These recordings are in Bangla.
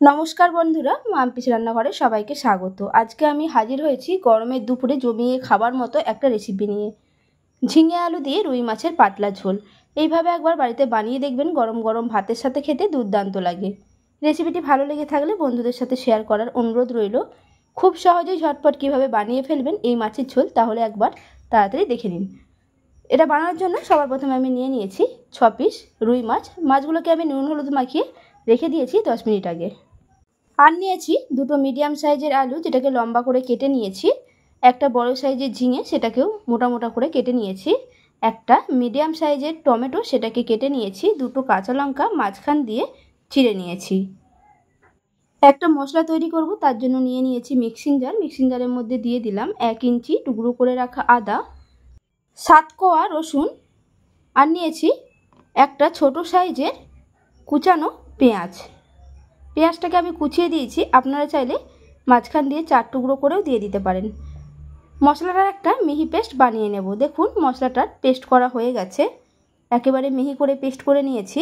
নমস্কার বন্ধুরা, মাম্পিস রান্নাঘরে সবাইকে স্বাগত। আজকে আমি হাজির হয়েছি গরমের দুপুরে জমিয়ে খাবার মতো একটা রেসিপি নিয়ে। ঝিঙে আলু দিয়ে রুই মাছের পাতলা ঝোল। এইভাবে একবার বাড়িতে বানিয়ে দেখবেন, গরম গরম ভাতের সাথে খেতে দুর্দান্ত লাগে। রেসিপিটি ভালো লেগে থাকলে বন্ধুদের সাথে শেয়ার করার অনুরোধ রইল। খুব সহজেই ঝটপট কীভাবে বানিয়ে ফেলবেন এই মাছের ঝোল, তাহলে একবার তাড়াতাড়ি দেখে নিন। এটা বানানোর জন্য সবার প্রথমে আমি নিয়ে নিয়েছি 6 পিস রুই মাছ। মাছগুলোকে আমি নুন হলুদ মাখিয়ে রেখে দিয়েছি 10 মিনিট আগে। আর নিয়েছি দুটো মিডিয়াম সাইজের আলু, যেটাকে লম্বা করে কেটে নিয়েছি। একটা বড় সাইজের ঝিঙে, সেটাকেও মোটা মোটা করে কেটে নিয়েছি। একটা মিডিয়াম সাইজের টমেটো, সেটাকে কেটে নিয়েছি। দুটো কাঁচা লঙ্কা মাঝখান দিয়ে চিড়ে নিয়েছি। একটা মশলা তৈরি করব, তার জন্য নিয়ে নিয়েছি মিক্সিং জার। মিক্সিং জারের মধ্যে দিয়ে দিলাম 1 ইঞ্চি টুকরো করে রাখা আদা, 7 কোয়া রসুন, আর নিয়েছি একটা ছোট সাইজের কুচানো পেঁয়াজ। পেঁয়াজটাকে আমি কুচিয়ে দিয়েছি, আপনারা চাইলে মাঝখান দিয়ে 4 টুকরো করেও দিয়ে দিতে পারেন। মশলাটার একটা মিহি পেস্ট বানিয়ে নেব। দেখুন মশলাটার পেস্ট করা হয়ে গেছে, একেবারে মিহি করে পেস্ট করে নিয়েছি।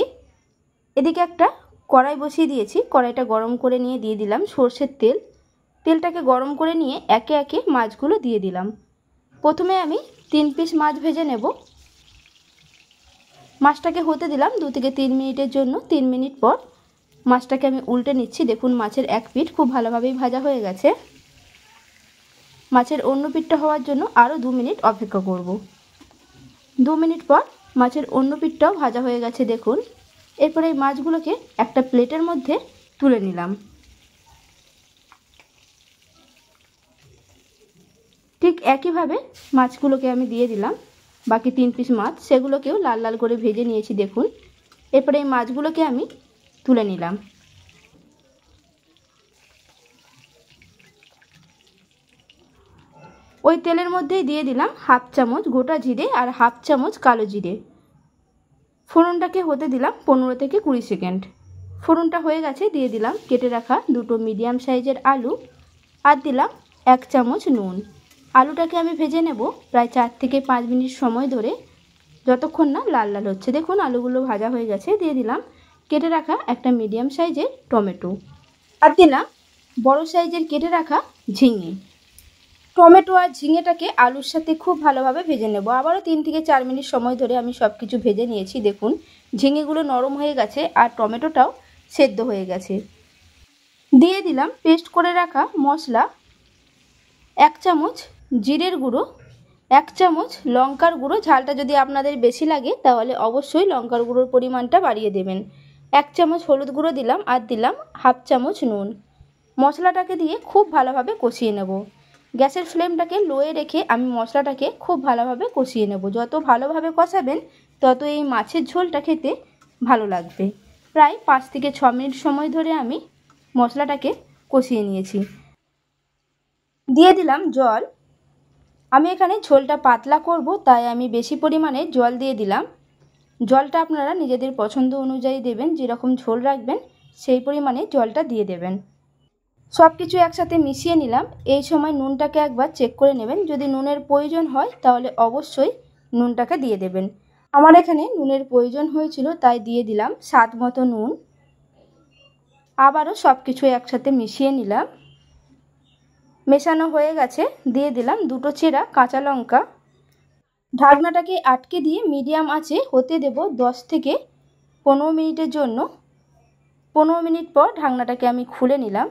এদিকে একটা কড়াই বসিয়ে দিয়েছি। কড়াইটা গরম করে নিয়ে দিয়ে দিলাম সর্ষের তেল। তেলটাকে গরম করে নিয়ে একে একে মাছগুলো দিয়ে দিলাম। প্রথমে আমি 3 পিস মাছ ভেজে নেব। মাছটাকে হতে দিলাম 2 থেকে 3 মিনিটের জন্য। 3 মিনিট পর মাছটাকে আমি উল্টে নিচ্ছি। দেখুন মাছের এক পিঠ খুব ভালোভাবেই ভাজা হয়ে গেছে। মাছের অন্য পিঠটা হওয়ার জন্য আরও 2 মিনিট অপেক্ষা করব। 2 মিনিট পর মাছের অন্য পিঠটাও ভাজা হয়ে গেছে দেখুন। এরপরে এই মাছগুলোকে একটা প্লেটের মধ্যে তুলে নিলাম। ঠিক একইভাবে মাছগুলোকে আমি দিয়ে দিলাম। বাকি 3 পিস মাছ, সেগুলোকেও লাল লাল করে ভেজে নিয়েছি দেখুন। এরপরে এই মাছগুলোকে আমি তুলে নিলাম। ওই তেলের মধ্যেই দিয়ে দিলাম 1/2 চামচ গোটা জিরে আর 1/2 চামচ কালো জিরে। ফোড়নটাকে হতে দিলাম 15 থেকে 20 সেকেন্ড। ফোড়নটা হয়ে গেছে, দিয়ে দিলাম কেটে রাখা দুটো মিডিয়াম সাইজের আলু, আর দিলাম 1 চামচ নুন। আলুটাকে আমি ভেজে নেব প্রায় 4 থেকে 5 মিনিট সময় ধরে, যতক্ষণ না লাল লাল হচ্ছে। দেখুন আলুগুলো ভাজা হয়ে গেছে। দিয়ে দিলাম কেটে রাখা একটা মিডিয়াম সাইজের টমেটো, আর দিলাম বড় সাইজের কেটে রাখা ঝিঙে। টমেটো আর ঝিঙেটাকে আলুর সাথে খুব ভালোভাবে ভেজে নেব। আবারও 3 থেকে 4 মিনিট সময় ধরে আমি সব কিছু ভেজে নিয়েছি। দেখুন ঝিঙেগুলো নরম হয়ে গেছে আর টমেটোটাও সেদ্ধ হয়ে গেছে। দিয়ে দিলাম পেস্ট করে রাখা মশলা, 1 চামচ জিরের গুঁড়ো, 1 চামচ লঙ্কার গুঁড়ো। ঝালটা যদি আপনাদের বেশি লাগে তাহলে অবশ্যই লঙ্কার গুঁড়োর পরিমাণটা বাড়িয়ে দেবেন। 1 চামচ হলুদ গুঁড়ো দিলাম, আর দিলাম 1/2 চামচ নুন। মশলাটাকে দিয়ে খুব ভালোভাবে কষিয়ে নেব। গ্যাসের ফ্লেমটাকে লোয়ে রেখে আমি মশলাটাকে খুব ভালোভাবে কষিয়ে নেব। যত ভালোভাবে কষাবেন তত এই মাছের ঝোলটা খেতে ভালো লাগবে। প্রায় 5 থেকে 6 মিনিট সময় ধরে আমি মশলাটাকে কষিয়ে নিয়েছি। দিয়ে দিলাম জল। আমি এখানে ঝোলটা পাতলা করব, তাই আমি বেশি পরিমাণে জল দিয়ে দিলাম। জলটা আপনারা নিজেদের পছন্দ অনুযায়ী দেবেন, যেরকম ঝোল রাখবেন সেই পরিমাণে জলটা দিয়ে দেবেন। সব কিছু একসাথে মিশিয়ে নিলাম। এই সময় নুনটাকে একবার চেক করে নেবেন, যদি নুনের প্রয়োজন হয় তাহলে অবশ্যই নুনটাকে দিয়ে দেবেন। আমার এখানে নুনের প্রয়োজন হয়েছিল, তাই দিয়ে দিলাম স্বাদ মতো নুন। আবারও সব কিছু একসাথে মিশিয়ে নিলাম। মেশানো হয়ে গেছে, দিয়ে দিলাম দুটো চেরা কাঁচা লঙ্কা। ঢাকনাটাকে আটকে দিয়ে মিডিয়াম আঁচে হতে দেব 10 থেকে 15 মিনিটের জন্য। 15 মিনিট পর ঢাকনাটাকে আমি খুলে নিলাম।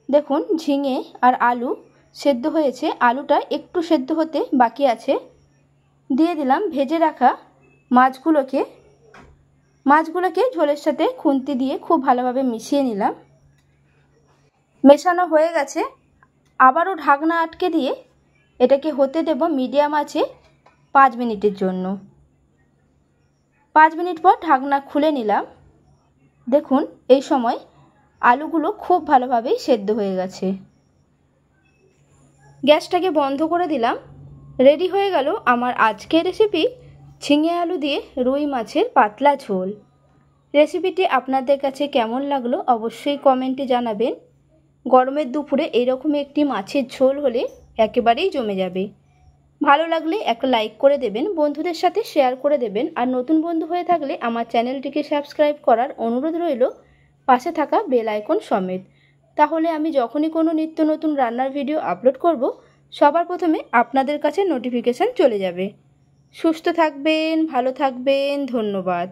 দেখুন ঝিঙে আর আলু সেদ্ধ হয়েছে, আলুটা একটু সেদ্ধ হতে বাকি আছে। দিয়ে দিলাম ভেজে রাখা মাছগুলোকে ঝোলের সাথে খুন্তি দিয়ে খুব ভালোভাবে মিশিয়ে নিলাম। মেশানো হয়ে গেছে, আবারও ঢাকনা আটকে দিয়ে এটাকে হতে দেব মিডিয়াম আঁচে 5 মিনিটের জন্য। 5 মিনিট পর ঢাকনা খুলে নিলাম। দেখুন এই সময় আলুগুলো খুব ভালোভাবেই সেদ্ধ হয়ে গেছে। গ্যাসটাকে বন্ধ করে দিলাম। রেডি হয়ে গেল আমার আজকের রেসিপি ঝিঙে আলু দিয়ে রুই মাছের পাতলা ঝোল। রেসিপিটি আপনাদের কাছে কেমন লাগলো অবশ্যই কমেন্টে জানাবেন। গরমের দুপুরে এইরকম একটি মাছের ঝোল হলে একেবারেই জমে যাবে। ভালো লাগলে একটা লাইক করে দেবেন, বন্ধুদের সাথে শেয়ার করে দেবেন, আর নতুন বন্ধু হয়ে থাকলে আমার চ্যানেলটিকে সাবস্ক্রাইব করার অনুরোধ রইল। পাশে থাকা বেল আইকন সমেত। তাহলে আমি যখনই কোনো নিত্য নতুন রান্নার ভিডিও আপলোড করব, সবার প্রথমে আপনাদের কাছে নোটিফিকেশান চলে যাবে। সুস্থ থাকবেন, ভালো থাকবেন, ধন্যবাদ।